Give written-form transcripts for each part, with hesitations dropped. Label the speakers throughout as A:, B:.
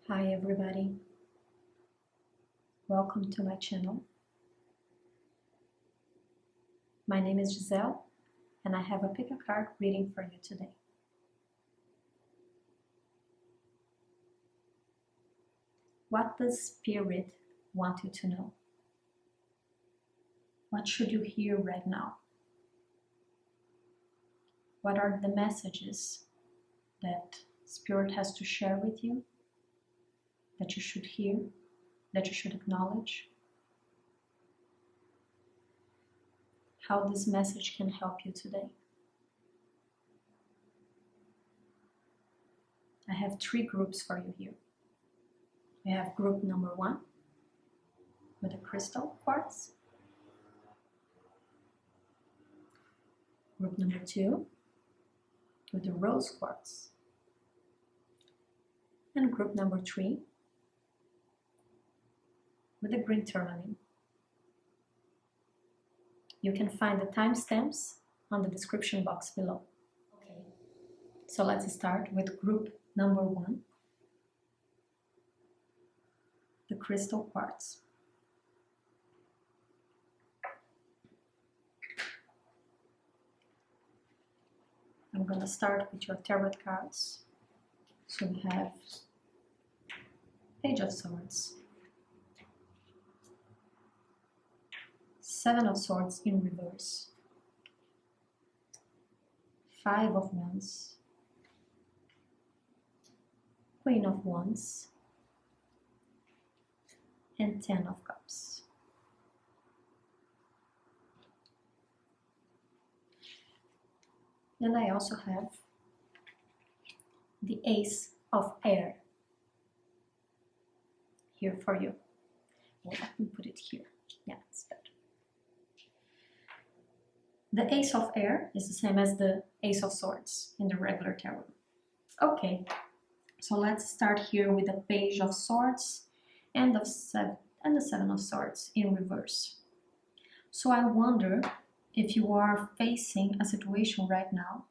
A: Hi everybody, welcome to my channel. My name is Giselle and I have a pick a card reading for you today. What does Spirit want you to know? What should you hear right now? What are the messages that Spirit has to share with you, that you should hear, that you should acknowledge? How this message can help you today. I have 3 groups for you here. We have group number 1 with the crystal quartz. Group number 2 with the rose quartz. And group number 3 with the green tourmaline. You can find the timestamps on the description box below. Okay, so let's start with group number 1, the crystal quartz. I'm going to start with your tarot cards. So we have Page of Swords, 7 of Swords in reverse, 5 of Wands, Queen of Wands, and 10 of Cups. And I also have the Ace of Air here for you. Well, let me put it here. Yeah, it's better. The Ace of Air is the same as the Ace of Swords in the regular tarot. Okay, so let's start here with the Page of Swords and the 7 of Swords in reverse. So I wonder if you are facing a situation right now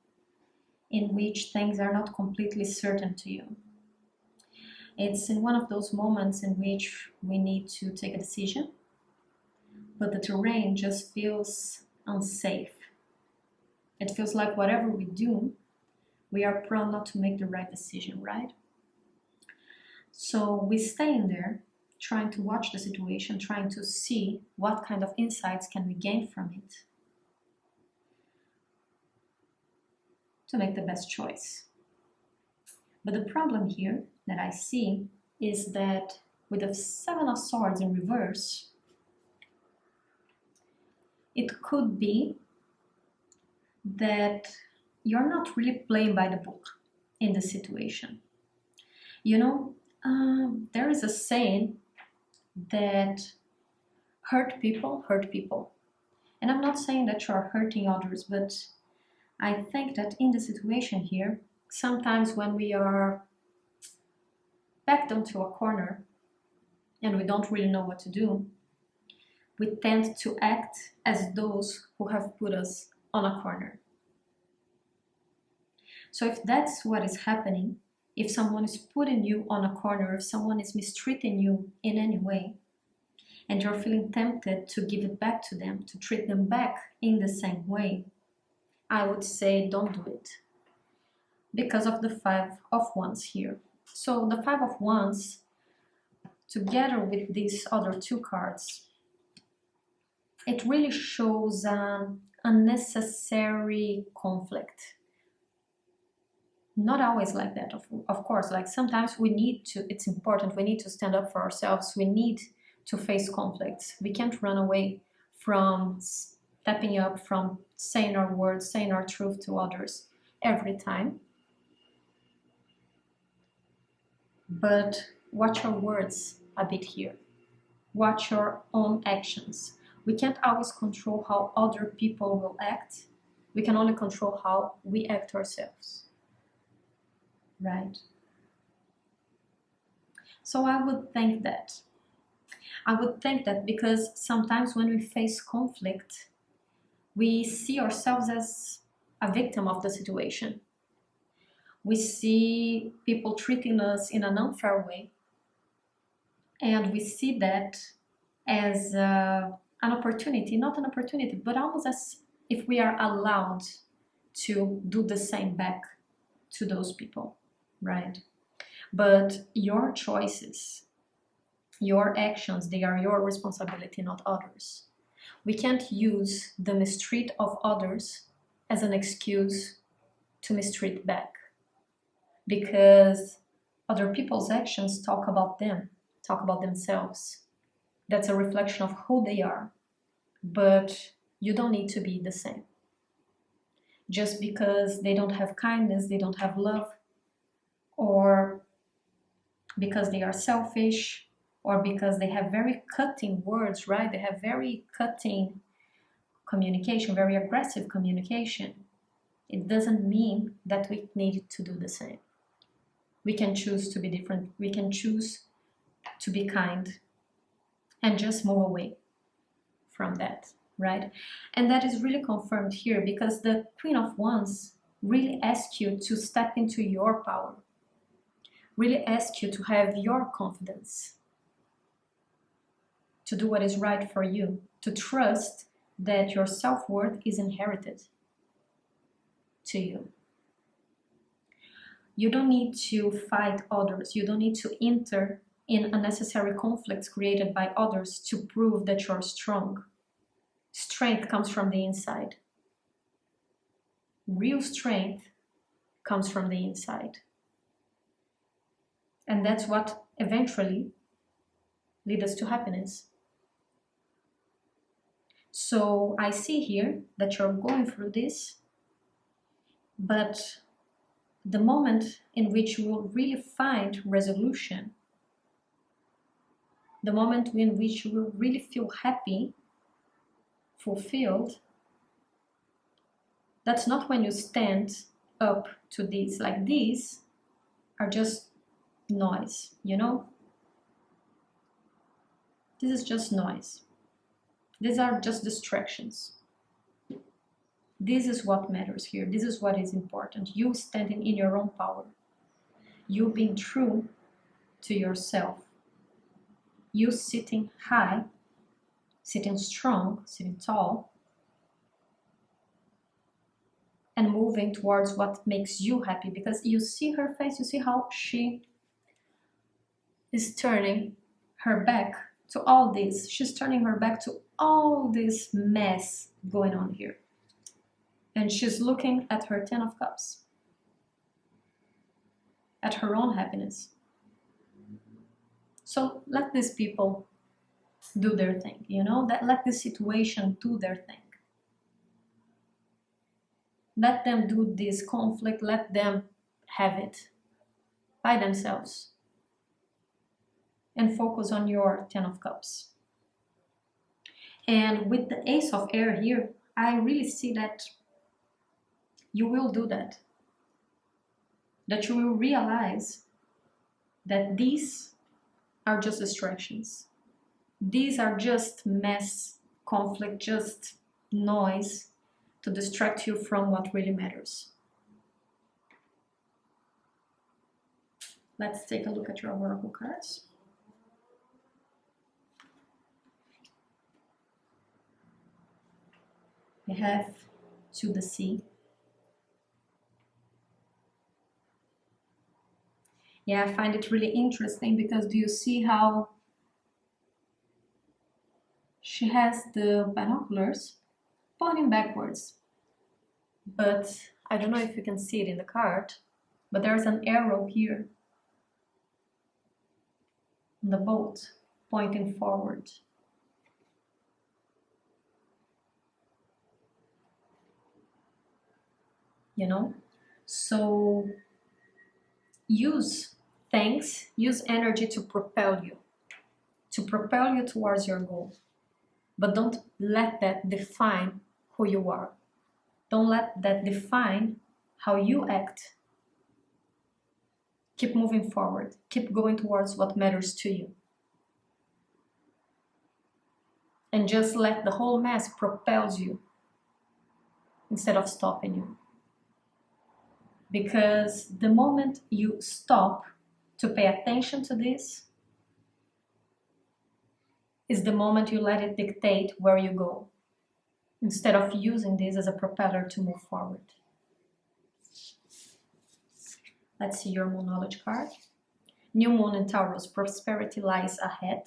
A: in which things are not completely certain to you. It's in one of those moments in which we need to take a decision, but the terrain just feels unsafe. It feels like whatever we do, we are prone not to make the right decision, right? So we stay in there, trying to watch the situation, trying to see what kind of insights can we gain from it to make the best choice. But the problem here that I see is that with the 7 of Swords in reverse, it could be that you're not really playing by the book in the situation. You know, there is a saying that hurt people hurt people. And I'm not saying that you're hurting others, but I think that in the situation here, sometimes when we are backed onto a corner and we don't really know what to do, we tend to act as those who have put us on a corner. So if that's what is happening, if someone is putting you on a corner, if someone is mistreating you in any way, and you're feeling tempted to give it back to them, to treat them back in the same way, I would say don't do it, because of the 5 of Wands here. So the 5 of Wands, together with these other 2 cards, it really shows unnecessary conflict. Not always like that, of course. Like sometimes we need to, it's important, we need to stand up for ourselves. We need to face conflicts. We can't run away from stepping up, from saying our words, saying our truth to others every time. But watch your words a bit here. Watch your own actions. We can't always control how other people will act. We can only control how we act ourselves. Right? So I would think that. I would think that because sometimes when we face conflict, we see ourselves as a victim of the situation. We see people treating us in an unfair way, And we see that as an opportunity, not an opportunity, but almost as if we are allowed to do the same back to those people, right? But your choices, your actions, they are your responsibility, not others. We can't use the mistreat of others as an excuse to mistreat back, because other people's actions talk about them, talk about themselves. That's a reflection of who they are, but you don't need to be the same. Just because they don't have kindness, they don't have love, or because they are selfish, or because they have very cutting words, right? They have very cutting communication, very aggressive communication. It doesn't mean that we need to do the same. We can choose to be different. We can choose to be kind and just move away from that, right? And that is really confirmed here because the Queen of Wands really asks you to step into your power, really asks you to have your confidence, to do what is right for you, to trust that your self-worth is inherited to you. You don't need to fight others. You don't need to enter in unnecessary conflicts created by others to prove that you're strong. Strength comes from the inside. Real strength comes from the inside. And that's what eventually leads us to happiness. So I see here that you're going through this, but the moment in which you will really find resolution, the moment in which you will really feel happy, fulfilled, that's not when you stand up to these. Like these are just noise, you know? This is just noise. These are just distractions. This is what matters here. This is what is important. You standing in your own power. You being true to yourself. You sitting high, sitting strong, sitting tall, and moving towards what makes you happy. Because you see her face, you see how she is turning her back to all this. She's turning her back to all this mess going on here. And she's looking at her 10 of Cups, at her own happiness. So let these people do their thing, you know, let this situation do their thing. Let them do this conflict, let them have it by themselves. And focus on your 10 of Cups. And with the Ace of Air here, I really see that you will do that. That you will realize that these are just distractions. These are just mess, conflict, just noise to distract you from what really matters. Let's take a look at your oracle cards. We have to the sea. Yeah, I find it really interesting because do you see how she has the binoculars pointing backwards? But I don't know if you can see it in the card, but there's an arrow here on the boat pointing forward. You know? So use things, use energy to propel you towards your goal. But don't let that define who you are. Don't let that define how you act. Keep moving forward. Keep going towards what matters to you. And just let the whole mess propel you instead of stopping you. Because the moment you stop to pay attention to this, is the moment you let it dictate where you go, instead of using this as a propeller to move forward. Let's see your Moon Knowledge card. New Moon in Taurus, prosperity lies ahead.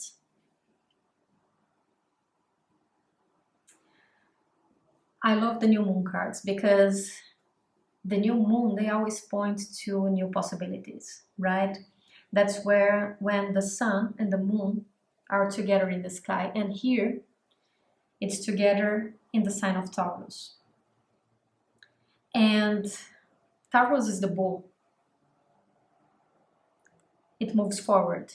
A: I love the New Moon cards because the New Moon, they always point to new possibilities, right? That's when the Sun and the Moon are together in the sky, and here it's together in the sign of Taurus. And Taurus is the bull. It moves forward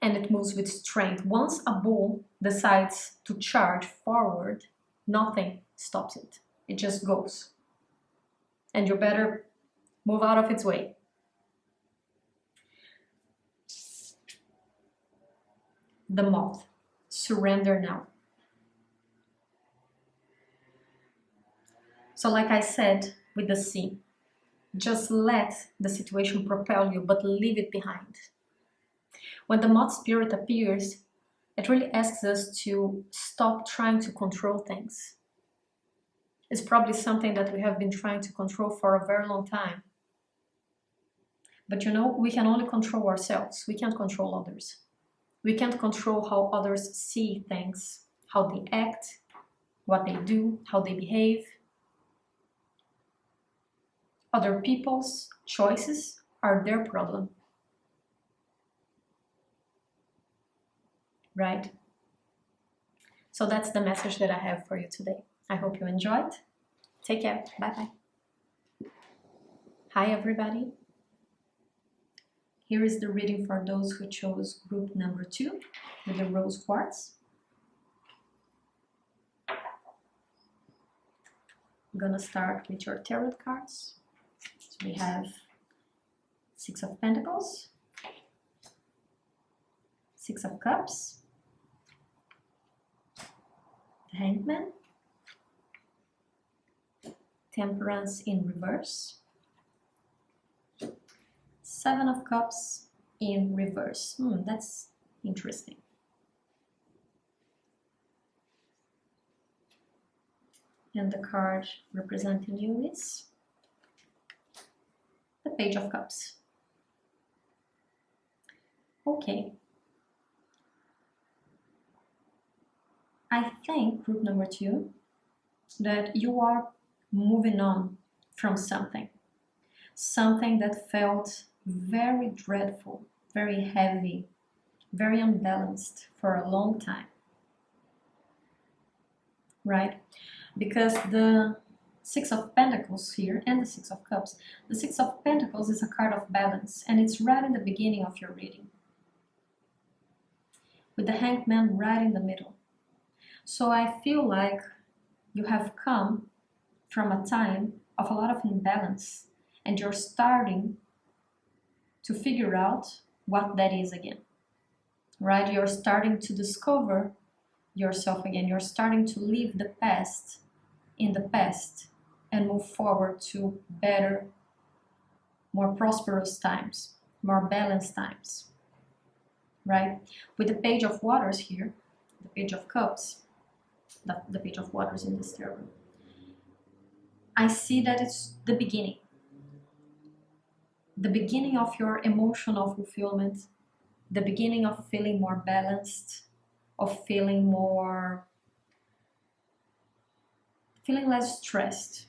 A: and it moves with strength. Once a bull decides to charge forward, nothing stops it. It just goes. And you better move out of its way. The Moth, surrender now. So like I said with the sea, just let the situation propel you, but leave it behind. When the Moth spirit appears, it really asks us to stop trying to control things. It's probably something that we have been trying to control for a very long time. But you know, we can only control ourselves. We can't control others. We can't control how others see things, how they act, what they do, how they behave. Other people's choices are their problem. Right? So that's the message that I have for you today. I hope you enjoyed. Take care. Bye-bye. Hi, everybody. Here is the reading for those who chose group number 2 with the rose quartz. I'm gonna start with your tarot cards. So we have 6 of Pentacles, 6 of Cups, the Hangman, Temperance in reverse, 7 of Cups in reverse. That's interesting. And the card representing you is the Page of Cups. Okay. I think, group number 2, that you are moving on from something that felt very dreadful, very heavy, very unbalanced for a long time, right? Because the 6 of Pentacles here and the 6 of Cups, the 6 of Pentacles is a card of balance, and it's right in the beginning of your reading, with the Hangman right in the middle. So I feel like you have come from a time of a lot of imbalance, and you're starting to figure out what that is again, right? You're starting to discover yourself again. You're starting to leave the past in the past and move forward to better, more prosperous times, more balanced times, right? With the Page of Waters here, the Page of Cups, the Page of Waters in this tarot, I see that it's the beginning of your emotional fulfillment, the beginning of feeling more balanced, of feeling less stressed,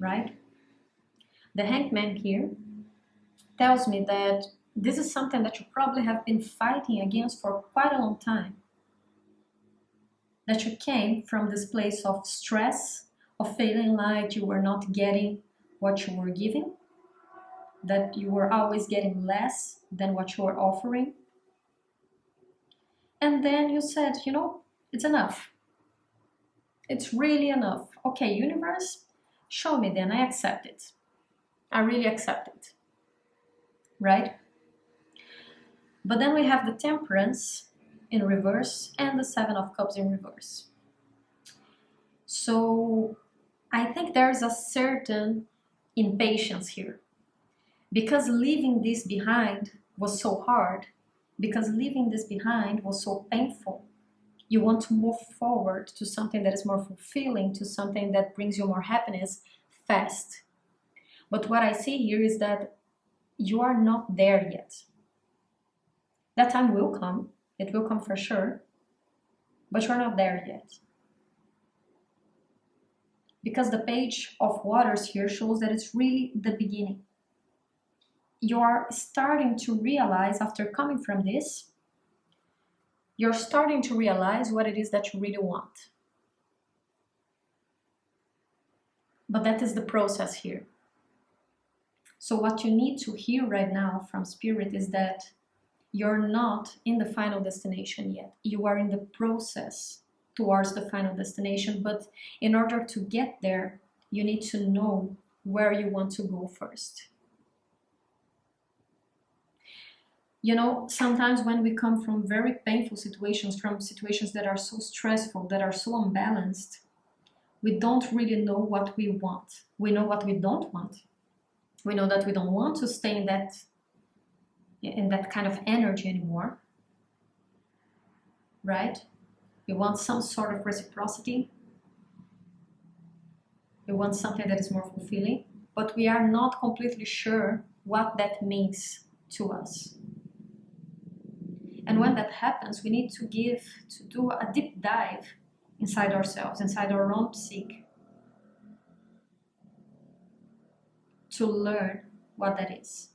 A: right? The Hangman here tells me that this is something that you probably have been fighting against for quite a long time. That you came from this place of stress, of feeling like you were not getting what you were giving, that you were always getting less than what you were offering. And then you said, you know, it's enough. It's really enough. Okay, universe, show me then. I accept it. I really accept it. Right? But then we have the Temperance in reverse and the 7 of Cups in reverse. So I think there's a certain impatience here. Because leaving this behind was so hard, because leaving this behind was so painful, You want to move forward to something that is more fulfilling, to something that brings you more happiness fast. But what I see here is that you are not there yet. That time will come. It will come for sure. But you're not there yet. Because the Page of Waters here shows that it's really the beginning. You are starting to realize, after coming from this, you're starting to realize what it is that you really want. But that is the process here. So what you need to hear right now from Spirit is that you're not in the final destination yet. You are in the process towards the final destination, but in order to get there, you need to know where you want to go first. You know, sometimes when we come from very painful situations, from situations that are so stressful, that are so unbalanced, we don't really know what we want. We know what we don't want. We know that we don't want to stay in that kind of energy anymore, right? We want some sort of reciprocity. We want something that is more fulfilling, but we are not completely sure what that means to us. And when that happens, we need to do a deep dive inside ourselves, inside our own psyche, to learn what that is.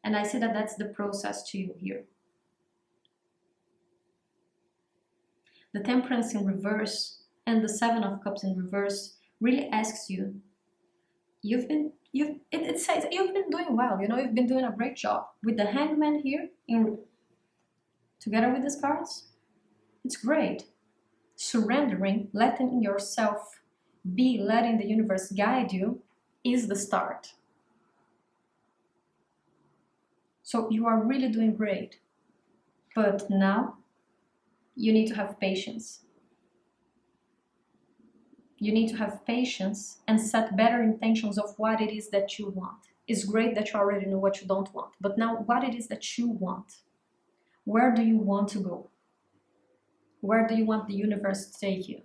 A: And I see that that's the process to you here. The Temperance in reverse and the Seven of Cups in reverse really asks you, it says you've been doing well, you know, you've been doing a great job. With the Hangman here, together with these cards, it's great. Surrendering, letting yourself be, letting the universe guide you, is the start. So you are really doing great. But now, you need to have patience. You need to have patience and set better intentions of what it is that you want. It's great that you already know what you don't want, but now what it is that you want. Where do you want to go? Where do you want the universe to take you?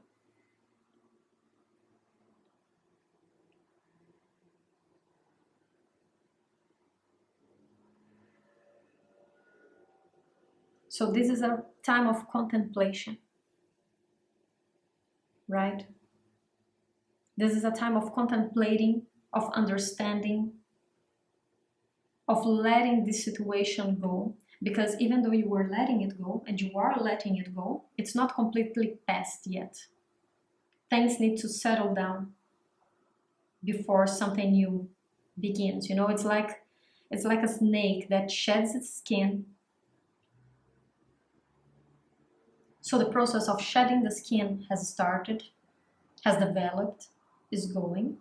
A: So this is a time of contemplation, right? This is a time of contemplating, of understanding, of letting this situation go. Because even though you were letting it go, and you are letting it go, it's not completely past yet. Things need to settle down before something new begins. You know, it's like a snake that sheds its skin. So the process of shedding the skin has started, has developed, is going.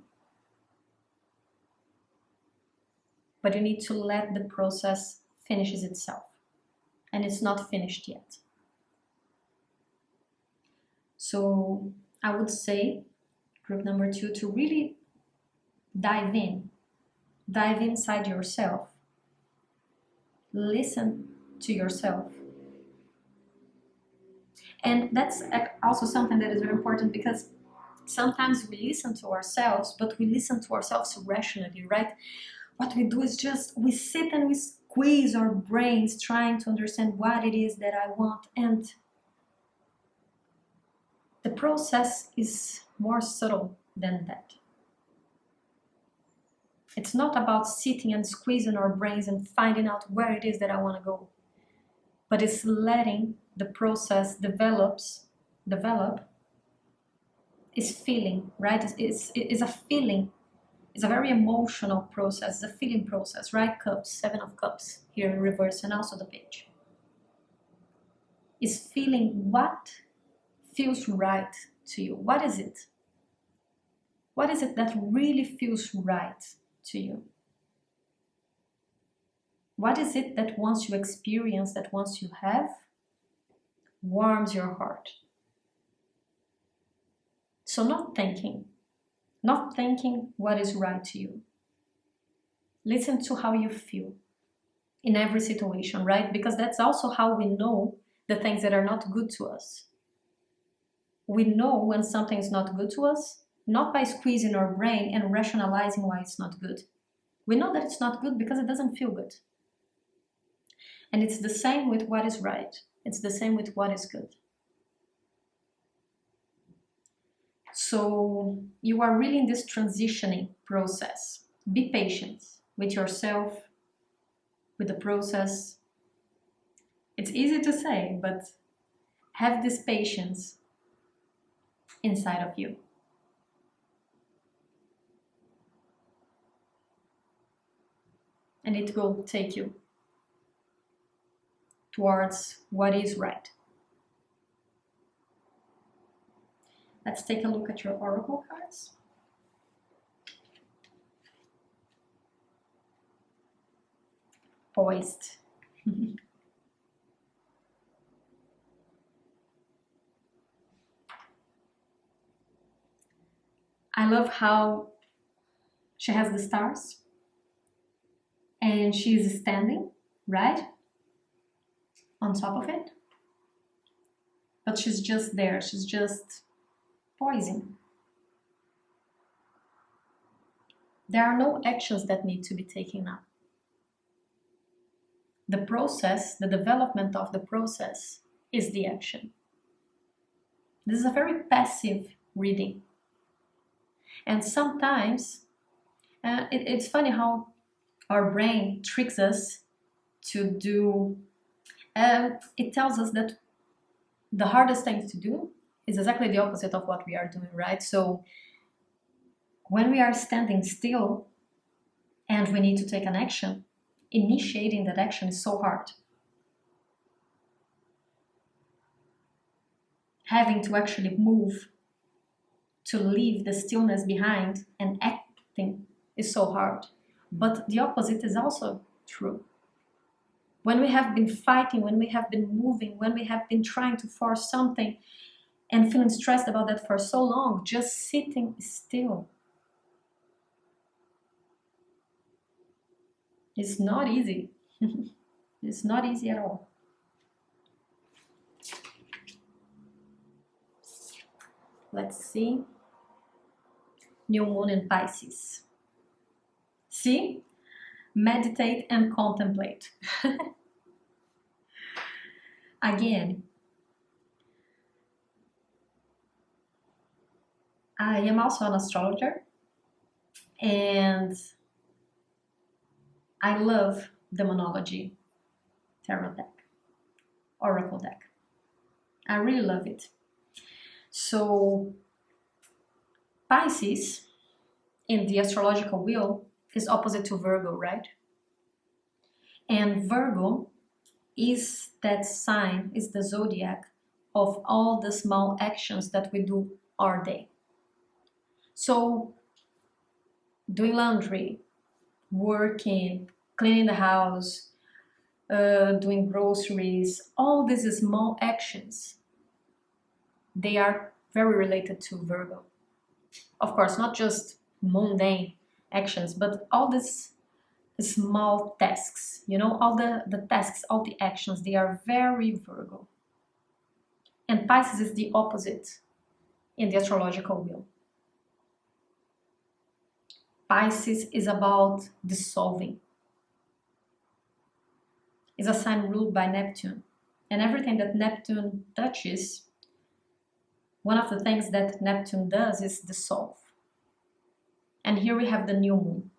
A: But you need to let the process finishes itself. And it's not finished yet. So I would say, group number 2, to really dive inside yourself, listen to yourself. And that's also something that is very important, because sometimes we listen to ourselves, but we listen to ourselves rationally, right? What we do is we sit and we squeeze our brains trying to understand what it is that I want. And the process is more subtle than that. It's not about sitting and squeezing our brains and finding out where it is that I want to go. But it's letting the process develop, is feeling, right? It's a feeling. It's a very emotional process, it's a feeling process, right? Cups, Seven of Cups here in reverse, and also the Page. Is feeling what feels right to you. What is it? What is it that really feels right to you? What is it that once you experience, that once you have, warms your heart? So not thinking what is right to you. Listen to how you feel. in every situation, right? Because that's also how we know the things that are not good to us. We know when something is not good to us, not by squeezing our brain and rationalizing why it's not good. We know that it's not good because it doesn't feel good. And it's the same with what is right. It's the same with what is good. So you are really in this transitioning process. Be patient with yourself, with the process. It's easy to say, but have this patience inside of you. And it will take you towards what is right. Let's take a look at your oracle cards. Poised. I love how she has the stars and she's standing, right, on top of it. But she's just there, she's just poising. There are no actions that need to be taken now. The process, the development of the process is the action. This is a very passive reading. And sometimes, it's funny how our brain tricks us to do, it tells us that the hardest thing to do is exactly the opposite of what we are doing, right? So when we are standing still and we need to take an action, initiating that action is so hard. Having to actually move, to leave the stillness behind and acting is so hard. But the opposite is also true. When we have been fighting, when we have been moving, when we have been trying to force something and feeling stressed about that for so long, just sitting still is not easy. It's not easy at all. Let's see. New moon in Pisces. See? Meditate and contemplate. Again, I am also an astrologer and I love demonology tarot deck, oracle deck. I really love it. So Pisces in the astrological wheel is opposite to Virgo, right? And Virgo is that sign, is the zodiac of all the small actions that we do our day. So doing laundry, working, cleaning the house, doing groceries, all these small actions, they are very related to Virgo. Of course, not just mundane actions, but all these small tasks, you know, all the tasks, all the actions, they are very Virgo. And Pisces is the opposite in the astrological wheel. Pisces is about dissolving. It's a sign ruled by Neptune. And everything that Neptune touches, one of the things that Neptune does is dissolve. And here we have the new moon.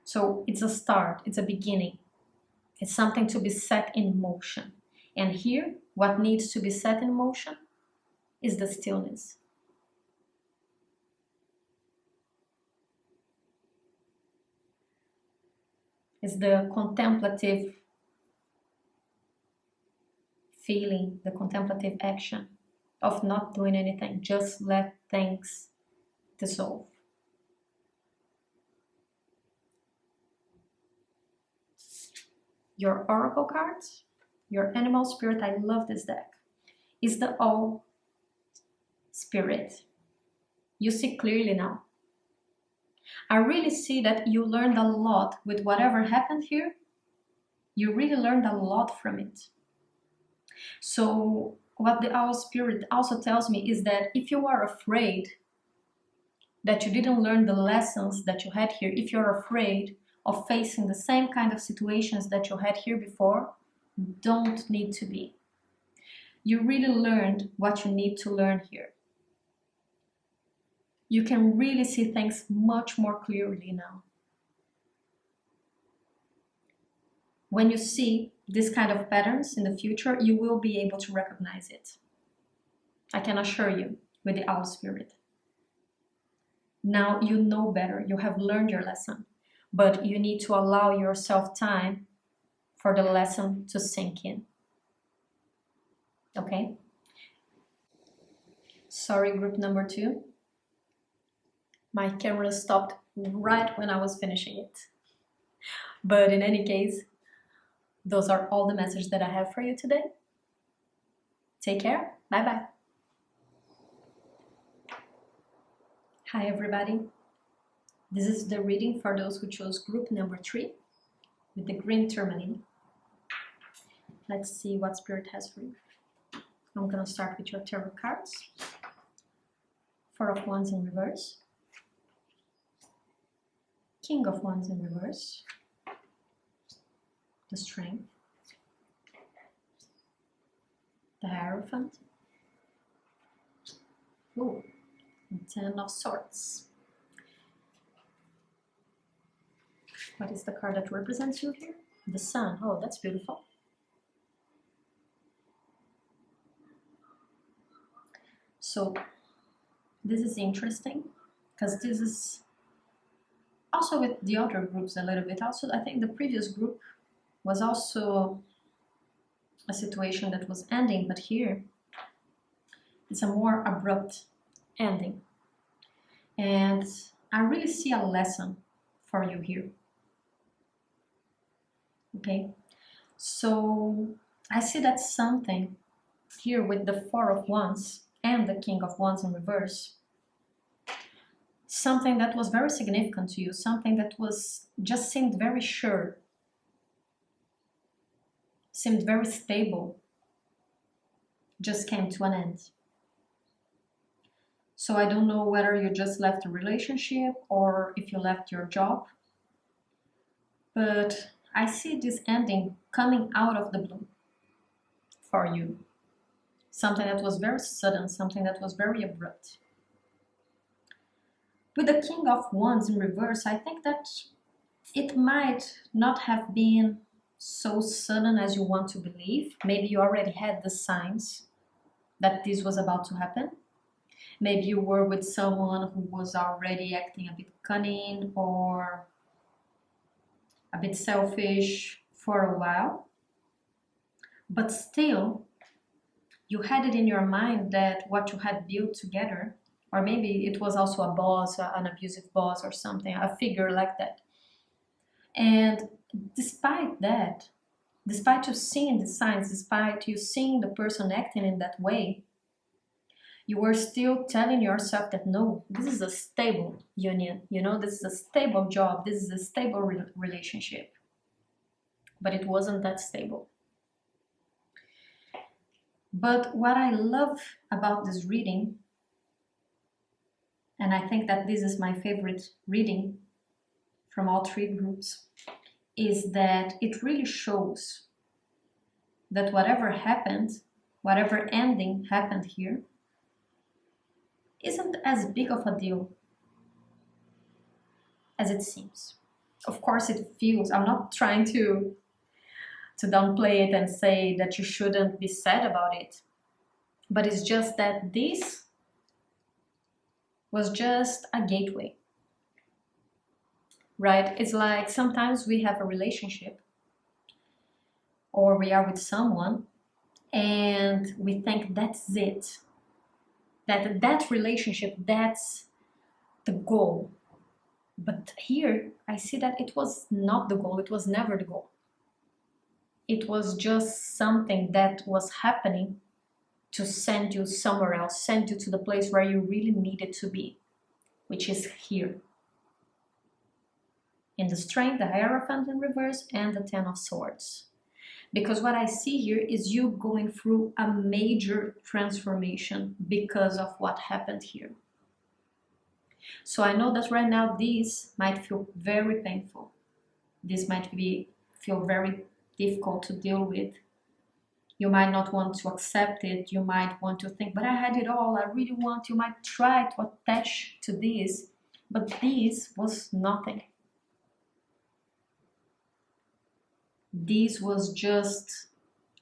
A: So it's a start, it's a beginning. It's something to be set in motion. And here, what needs to be set in motion is the stillness. It's the contemplative feeling, the contemplative action of not doing anything, just let things dissolve. Your oracle cards, your animal spirit, I love this deck, is the All Spirit. You see clearly now. I really see that you learned a lot with whatever happened here. You really learned a lot from it. So what the owl spirit also tells me is that if you are afraid that you didn't learn the lessons that you had here, if you're afraid of facing the same kind of situations that you had here before, don't need to be. You really learned what you need to learn here. You can really see things much more clearly now. When you see this kind of patterns in the future, you will be able to recognize it. I can assure you with the owl spirit. Now you know better, you have learned your lesson, but you need to allow yourself time for the lesson to sink in. Okay? Sorry, group number 2. My camera stopped right when I was finishing it. But in any case, those are all the messages that I have for you today. Take care. Bye-bye. Hi, everybody. This is the reading for those who chose group number 3 with the green Turmaline. Let's see what Spirit has for you. I'm going to start with your tarot cards. 4 of Wands in reverse. King of Wands in reverse. The Strength. The Hierophant. Ooh, and 10 of Swords. What is the card that represents you here? The Sun. Oh, that's beautiful. So this is interesting because this is also with the other groups a little bit. Also, I think the previous group was also a situation that was ending, but here it's a more abrupt ending. And I really see a lesson for you here. Okay, so I see that something here with the 4 of Wands and the King of Wands in reverse, something that was very significant to you, something that was just seemed very sure, seemed very stable, just came to an end. So I don't know whether you just left a relationship or if you left your job, but I see this ending coming out of the blue for you. Something that was very sudden, something that was very abrupt. With the King of Wands in reverse, I think that it might not have been so sudden as you want to believe. Maybe you already had the signs that this was about to happen. Maybe you were with someone who was already acting a bit cunning or a bit selfish for a while. But still, you had it in your mind that what you had built together, or maybe it was also a boss, an abusive boss or something, a figure like that. And despite that, despite you seeing the signs, despite you seeing the person acting in that way, you were still telling yourself that no, this is a stable union, you know, this is a stable job, this is a stable relationship. But it wasn't that stable. But what I love about this reading, and I think that this is my favorite reading from all 3 groups, is that it really shows that whatever happened, whatever ending happened here, isn't as big of a deal as it seems. Of course it feels, I'm not trying to downplay it and say that you shouldn't be sad about it, but it's just that this was just a gateway, right? It's like sometimes we have a relationship or we are with someone and we think that's it, that relationship, that's the goal. But here I see that it was not the goal, it was never the goal. It was just something that was happening to send you somewhere else, send you to the place where you really needed to be, which is here. In the Strength, the Hierophant in reverse, and the Ten of Swords. Because what I see here is you going through a major transformation because of what happened here. So I know that right now this might feel very painful. This might feel very difficult to deal with. You might not want to accept it. You might want to think, but I had it all. I really want. You might try to attach to this, but this was nothing. This was just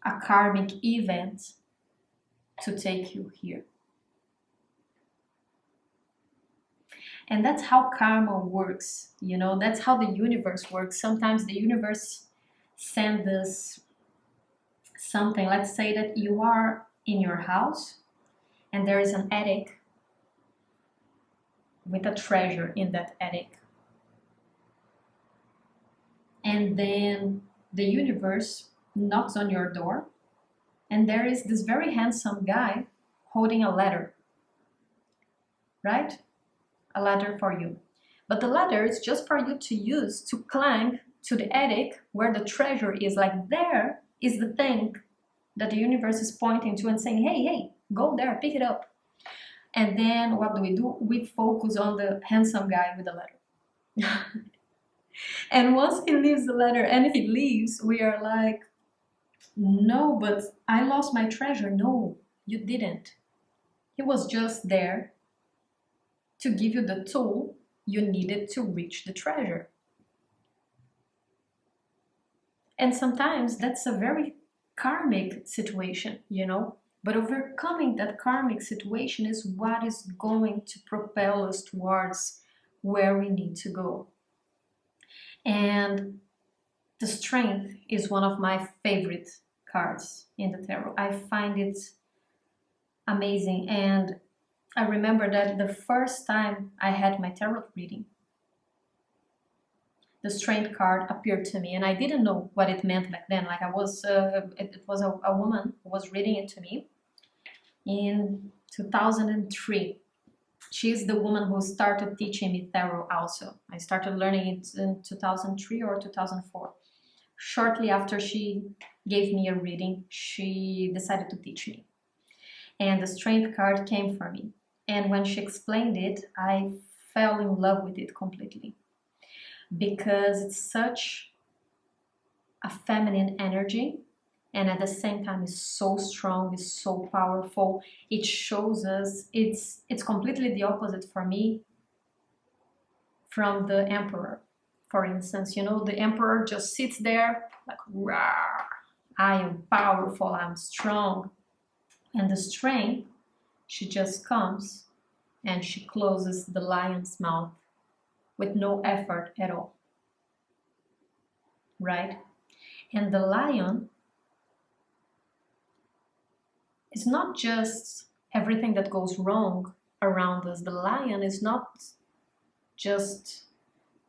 A: a karmic event to take you here. And that's how karma works, you know, that's how the universe works. Sometimes the universe sends us something. Let's say that you are in your house and there is an attic with a treasure in that attic. And then the universe knocks on your door and there is this very handsome guy holding a ladder, right? A ladder for you. But the ladder is just for you to use to climb to the attic where the treasure is. Like, there is the thing that the universe is pointing to and saying, hey, hey, go there, pick it up. And then what do? We focus on the handsome guy with the ladder. And once he leaves the ladder and he leaves, we are like, no, but I lost my treasure. No, you didn't. He was just there to give you the tool you needed to reach the treasure. And sometimes that's a very karmic situation, you know, but overcoming that karmic situation is what is going to propel us towards where we need to go. And the Strength is one of my favorite cards in the tarot. I find it amazing, and I remember that the first time I had my tarot reading, the Strength card appeared to me, and I didn't know what it meant back then. Like, it was a woman who was reading it to me in 2003. She's the woman who started teaching me tarot also. I started learning it in 2003 or 2004. Shortly after she gave me a reading, she decided to teach me. And the Strength card came for me. And when she explained it, I fell in love with it completely. Because it's such a feminine energy, and at the same time is so strong, is so powerful. It shows us, it's completely the opposite for me from the Emperor. For instance, you know, the Emperor just sits there like, rawr, I am powerful, I'm strong. And the Strength, she just comes and she closes the lion's mouth with no effort at all, right? And the lion is not just everything that goes wrong around us. The lion is not just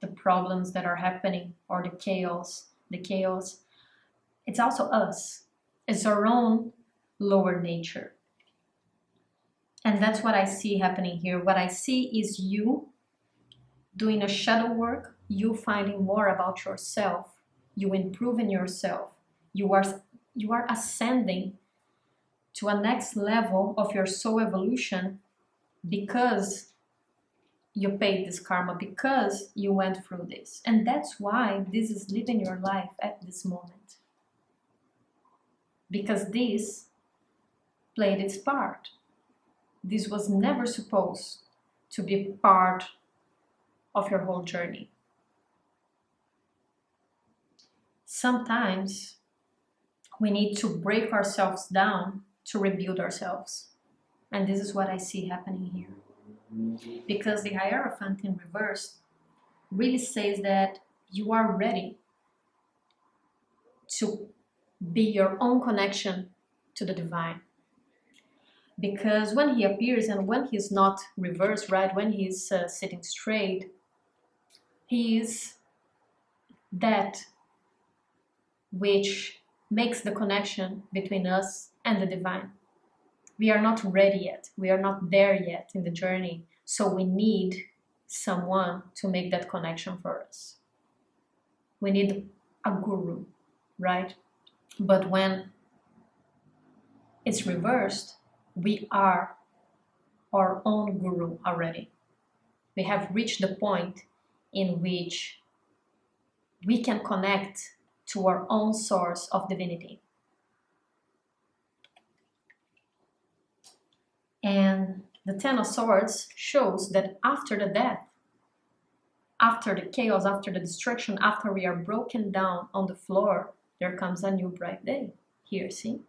A: the problems that are happening or the chaos. It's also us. It's our own lower nature. And that's what I see happening here. What I see is you doing a shadow work, you finding more about yourself, you improving yourself, you are ascending to a next level of your soul evolution because you paid this karma, because you went through this. And that's why this is living your life at this moment. Because this played its part. This was never supposed to be part of your whole journey. Sometimes we need to break ourselves down to rebuild ourselves. And this is what I see happening here. Because the Hierophant in reverse really says that you are ready to be your own connection to the divine. Because when he appears and when he's not reversed, right, when he's sitting straight, he is that which makes the connection between us and the divine. We are not ready yet. We are not there yet in the journey. So we need someone to make that connection for us. We need a guru, right? But when it's reversed, we are our own guru already. We have reached the point in which we can connect to our own source of divinity. And the Ten of Swords shows that after the death, after the chaos, after the destruction, after we are broken down on the floor, there comes a new bright day. Here, see?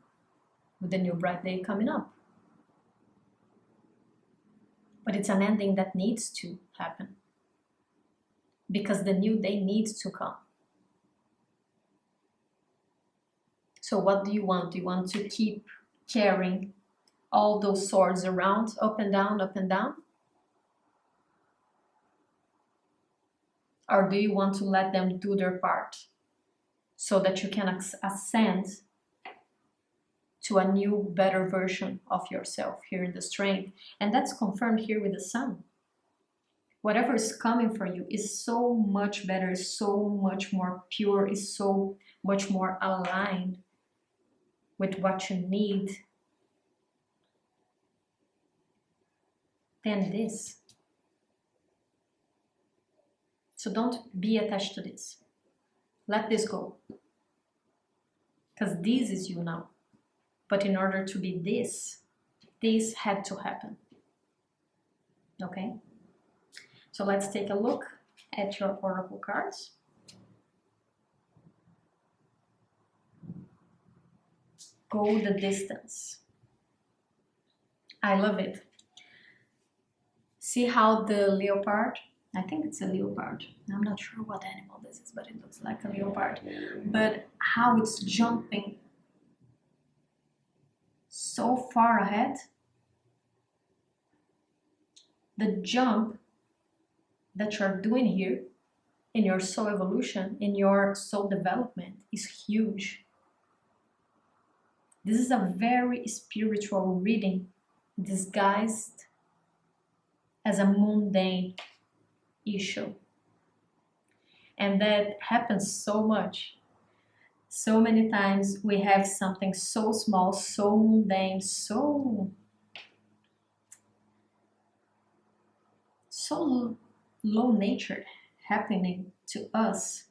A: With the new bright day coming up. But it's an ending that needs to happen. Because the new day needs to come. So what do you want? Do you want to keep carrying all those swords around, up and down, up and down? Or do you want to let them do their part so that you can ascend to a new, better version of yourself here in the strength? And that's confirmed here with the sun. Whatever is coming for you is so much better, is so much more pure, is so much more aligned with what you need than this. So don't be attached to this. Let this go. Because this is you now. But in order to be this had to happen. Okay? So let's take a look at your oracle cards. Go the distance. I love it. See how the leopard, I think it's a leopard. I'm not sure what animal this is, but it looks like a leopard. But how it's jumping so far ahead. The jump that you're doing here in your soul evolution, in your soul development is huge. This is a very spiritual reading disguised as a mundane issue. And that happens so much. So many times we have something so small, so mundane, so low-natured happening to us.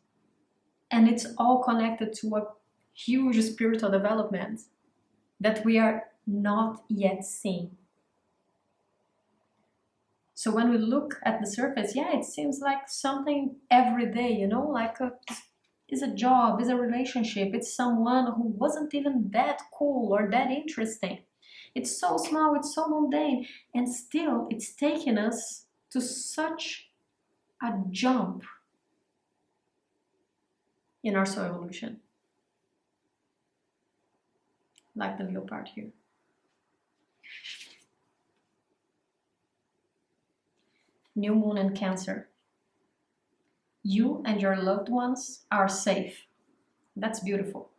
A: And it's all connected to a huge spiritual development that we are not yet seeing. So when we look at the surface, yeah, it seems like something everyday, you know, like it's a job, it's a relationship, it's someone who wasn't even that cool or that interesting. It's so small, it's so mundane, and still it's taking us to such a jump in our soul evolution. Like the leopard here. New moon in Cancer. You and your loved ones are safe. That's beautiful.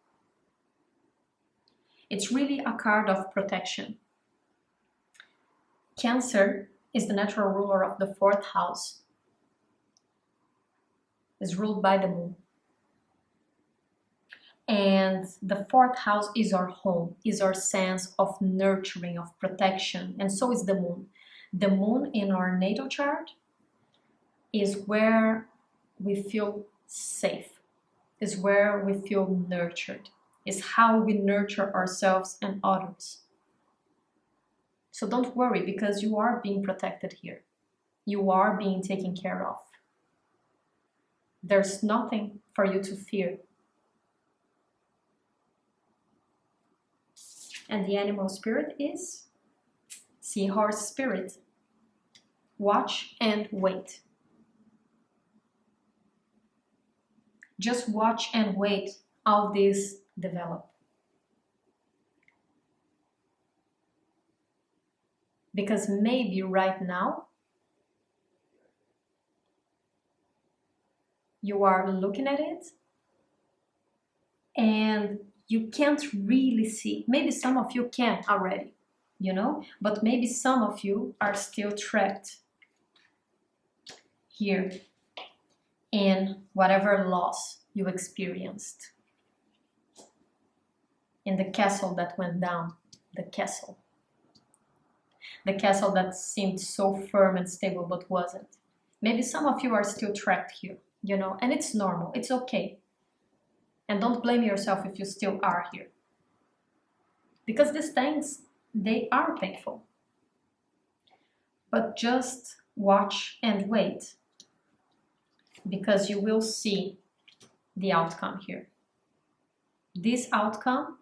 A: It's really a card of protection. Cancer is the natural ruler of the 4th house. It's ruled by the moon. And the 4th house is our home, is our sense of nurturing, of protection, and so is the moon. The moon in our natal chart is where we feel safe, is where we feel nurtured, is how we nurture ourselves and others. So don't worry, because you are being protected here. You are being taken care of. There's nothing for you to fear. And the animal spirit is seahorse spirit. Watch and wait. Just watch and wait how this develops. Because maybe right now you are looking at it and you can't really see. Maybe some of you can already, you know, but maybe some of you are still trapped here in whatever loss you experienced, in the castle that went down, the castle that seemed so firm and stable but wasn't. Maybe some of you are still trapped here, you know, and it's normal, it's okay. And don't blame yourself if you still are here. Because these things, they are painful. But just watch and wait, because you will see the outcome here. This outcome,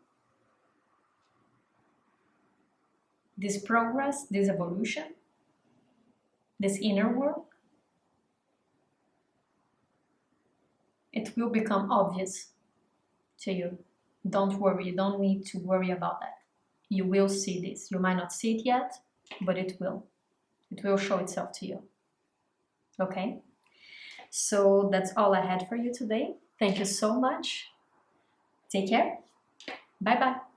A: this progress, this evolution, this inner work, it will become obvious to you. Don't worry, you don't need to worry about that. You will see this. You might not see it yet, but it will. It will show itself to you. Okay? So that's all I had for you today. Thank you so much. Take care. Bye-bye.